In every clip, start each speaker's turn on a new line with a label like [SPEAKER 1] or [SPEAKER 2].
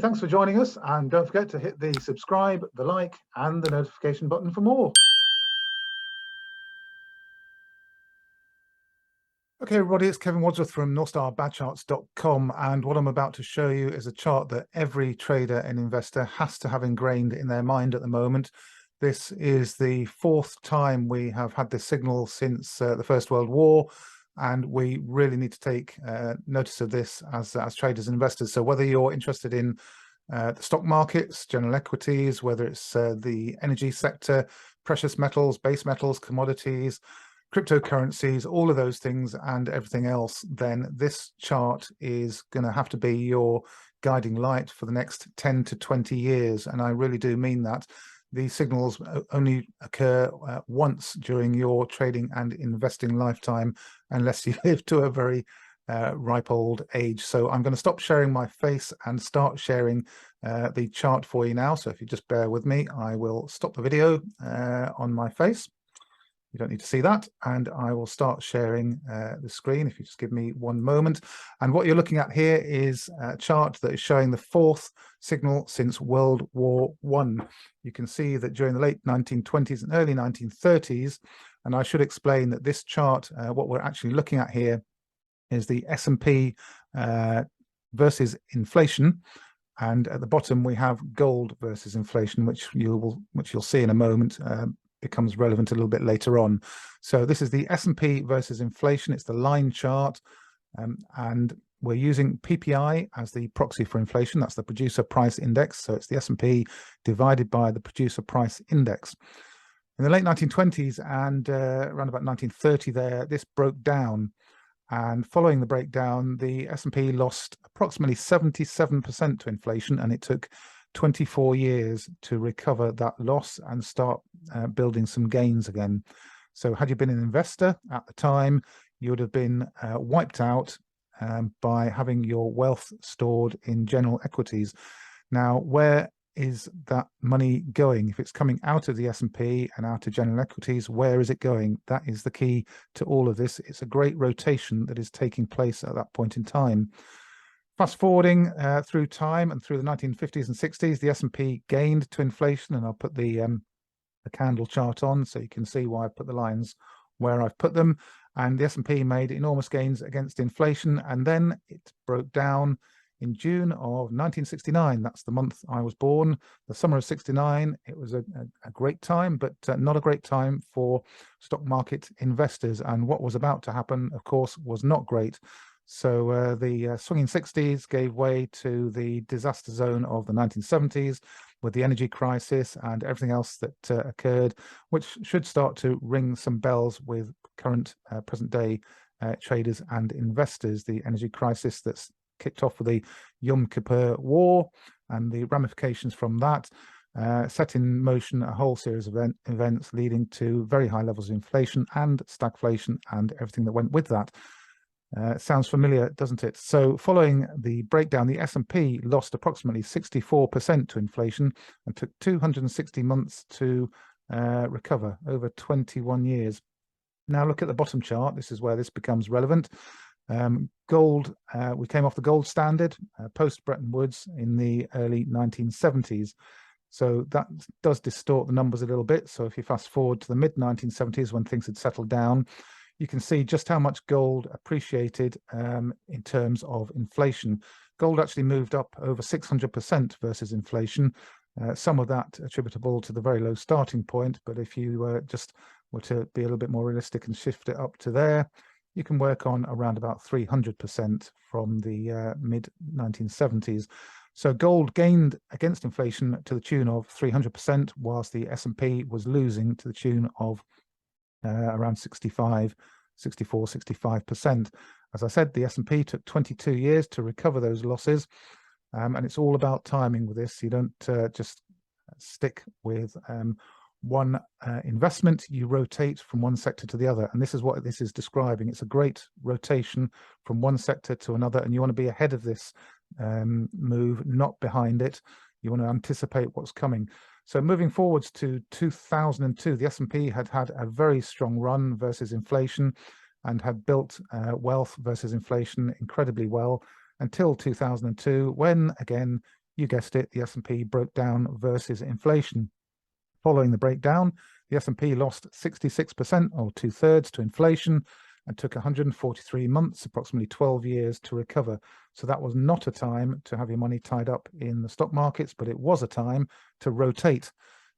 [SPEAKER 1] thanks for joining us, and don't forget to hit the subscribe, the like, and the notification button for more. Okay, everybody, it's Kevin Wadsworth from NorthStarBadCharts.com, and what I'm about to show you is a chart that every trader and investor has to have ingrained in their mind at the moment. This is the fourth time we have had this signal since the First World War, and we really need to take notice of this as traders and investors. So whether you're interested in the stock markets, general equities, whether it's the energy sector, precious metals, base metals, commodities, cryptocurrencies, all of those things and everything else, then this chart is going to have to be your guiding light for the next 10 to 20 years. And I really do mean that. These signals only occur once during your trading and investing lifetime, unless you live to a very ripe old age. So I'm going to stop sharing my face and start sharing the chart for you now. So if you just bear with me, I will stop the video on my face. You don't need to see that, and I will start sharing the screen if you just give me one moment. And what you're looking at here is a chart that is showing the fourth signal since World War I. You can see that during the late 1920s and early 1930s, and I should explain that this chart, what we're actually looking at here is the S&P versus inflation, and at the bottom we have gold versus inflation, which you'll see in a moment. Becomes relevant a little bit later on. So this is the S&P versus inflation. It's the line chart, and we're using PPI as the proxy for inflation. That's the producer price index. So it's the S&P divided by the producer price index. In the late 1920s and around about 1930 there, this broke down. And following the breakdown, the S&P lost approximately 77% to inflation, and it took 24 years to recover that loss and start building some gains again. So had you been an investor at the time, you would have been wiped out by having your wealth stored in general equities. Now, where is that money going? If it's coming out of the S&P and out of general equities, where is it going? That is the key to all of this. It's a great rotation that is taking place at that point in time. Fast forwarding through time and through the 1950s and 60s, the S&P gained to inflation, and I'll put the candle chart on so you can see why I put the lines where I've put them. And the S&P made enormous gains against inflation, and then it broke down in June of 1969. That's the month I was born, the summer of 69. It was a great time, but not a great time for stock market investors. And what was about to happen, of course, was not great. So the swinging 60s gave way to the disaster zone of the 1970s with the energy crisis and everything else that occurred, which should start to ring some bells with current present day traders and investors. The energy crisis that's kicked off with the Yom Kippur War and the ramifications from that set in motion a whole series of events leading to very high levels of inflation and stagflation and everything that went with that. Sounds familiar, doesn't it? So following the breakdown, the S&P lost approximately 64% to inflation and took 260 months to recover, over 21 years. Now look at the bottom chart. This is where this becomes relevant. Gold, we came off the gold standard post-Bretton Woods in the early 1970s. So that does distort the numbers a little bit. So if you fast forward to the mid-1970s when things had settled down, you can see just how much gold appreciated in terms of inflation. Gold actually moved up over 600% versus inflation. Some of that attributable to the very low starting point, but if you just were to be a little bit more realistic and shift it up to there, you can work on around about 300% from the mid-1970s. So gold gained against inflation to the tune of 300%, whilst the S&P was losing to the tune of around 65%. As I said, the S&P took 22 years to recover those losses, and it's all about timing with this. You don't just stick with one investment, you rotate from one sector to the other, and this is what this is describing. It's a great rotation from one sector to another, and you want to be ahead of this move, not behind it. You want to anticipate what's coming. So moving forwards to 2002, the S&P had had a very strong run versus inflation and had built wealth versus inflation incredibly well until 2002, when again you guessed it, the S&P broke down versus inflation. Following the breakdown, the S&P lost 66%, or 2/3, to inflation, and took 143 months, approximately 12 years, to recover. So that was not a time to have your money tied up in the stock markets, but it was a time to rotate,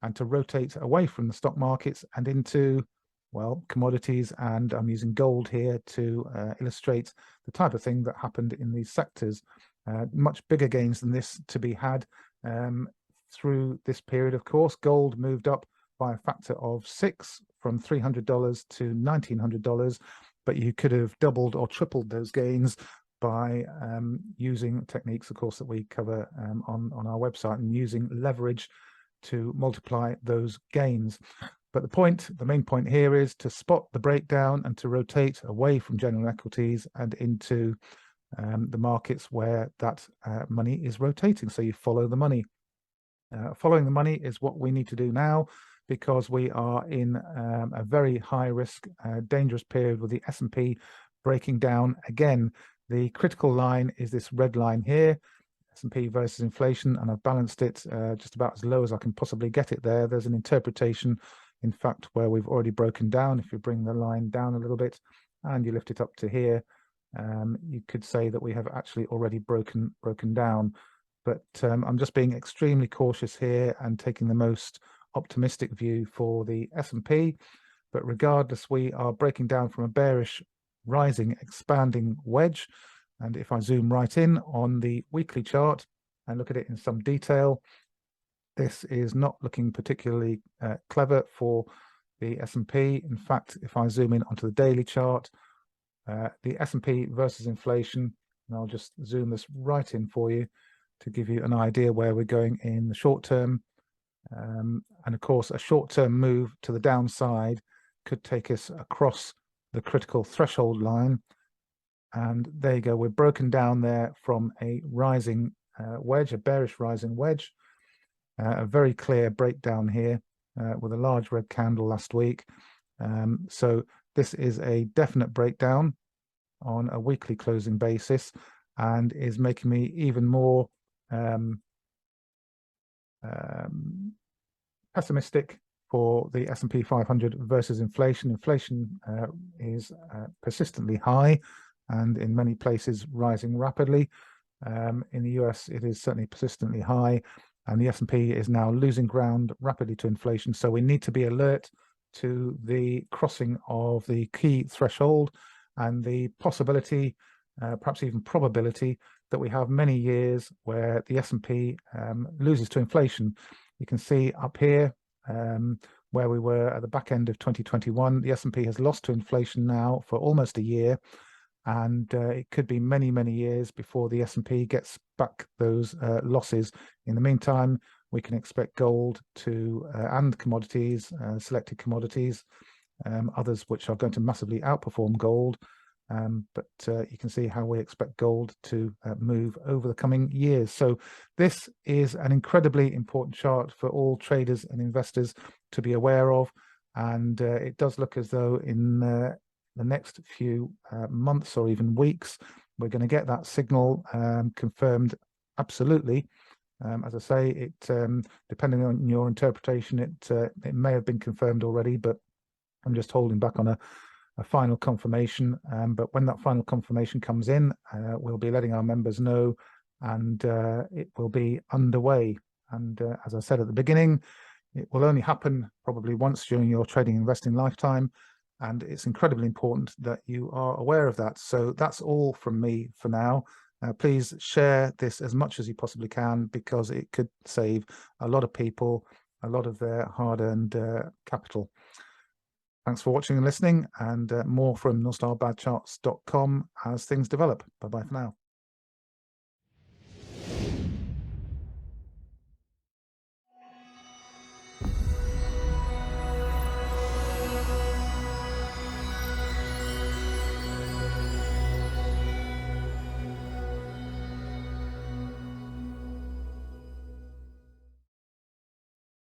[SPEAKER 1] and to rotate away from the stock markets and into, well, commodities. And I'm using gold here to illustrate the type of thing that happened in these sectors. Much bigger gains than this to be had through this period. Of course, gold moved up by a factor of 6, from $300 to $1,900, but you could have doubled or tripled those gains by using techniques, of course, that we cover on our website, and using leverage to multiply those gains. But the main point here is to spot the breakdown and to rotate away from general equities and into the markets where that money is rotating. So you follow the money. Following the money is what we need to do now, because we are in a very high risk, dangerous period with the S&P breaking down again. The critical line is this red line here, S&P versus inflation, and I've balanced it just about as low as I can possibly get it there. There's an interpretation, in fact, where we've already broken down. If you bring the line down a little bit and you lift it up to here, you could say that we have actually already broken down. But I'm just being extremely cautious here and taking the most optimistic view for the S&P. But regardless, we are breaking down from a bearish, rising, expanding wedge. And if I zoom right in on the weekly chart and look at it in some detail, this is not looking particularly clever for the S&P. In fact, if I zoom in onto the daily chart, the S&P versus inflation, and I'll just zoom this right in for you to give you an idea where we're going in the short term. And of course, a short-term move to the downside could take us across the critical threshold line. And there you go, we're broken down there from a rising wedge, a bearish rising wedge. A very clear breakdown here with a large red candle last week. So this is a definite breakdown on a weekly closing basis, and is making me even more pessimistic for the S&P 500 versus inflation. Inflation is persistently high, and in many places rising rapidly. In the US, it is certainly persistently high, and the S&P is now losing ground rapidly to inflation. So we need to be alert to the crossing of the key threshold and the possibility, perhaps even probability, that we have many years where the S&P loses to inflation. You can see up here where we were at the back end of 2021, the S&P has lost to inflation now for almost a year, and it could be many, many years before the S&P gets back those losses. In the meantime, we can expect gold to and commodities, selected commodities, others which are going to massively outperform gold. But you can see how we expect gold to move over the coming years. So this is an incredibly important chart for all traders and investors to be aware of. And it does look as though in the next few months or even weeks, we're going to get that signal confirmed. Absolutely. As I say, it depending on your interpretation, it may have been confirmed already, but I'm just holding back on a final confirmation. But when that final confirmation comes in, we'll be letting our members know, and it will be underway. And as I said at the beginning, it will only happen probably once during your trading investing lifetime, and it's incredibly important that you are aware of that. So that's all from me for now. Please share this as much as you possibly can, because it could save a lot of people a lot of their hard-earned capital. Thanks for watching and listening, and more from NorthstarBadCharts.com as things develop. Bye-bye for now.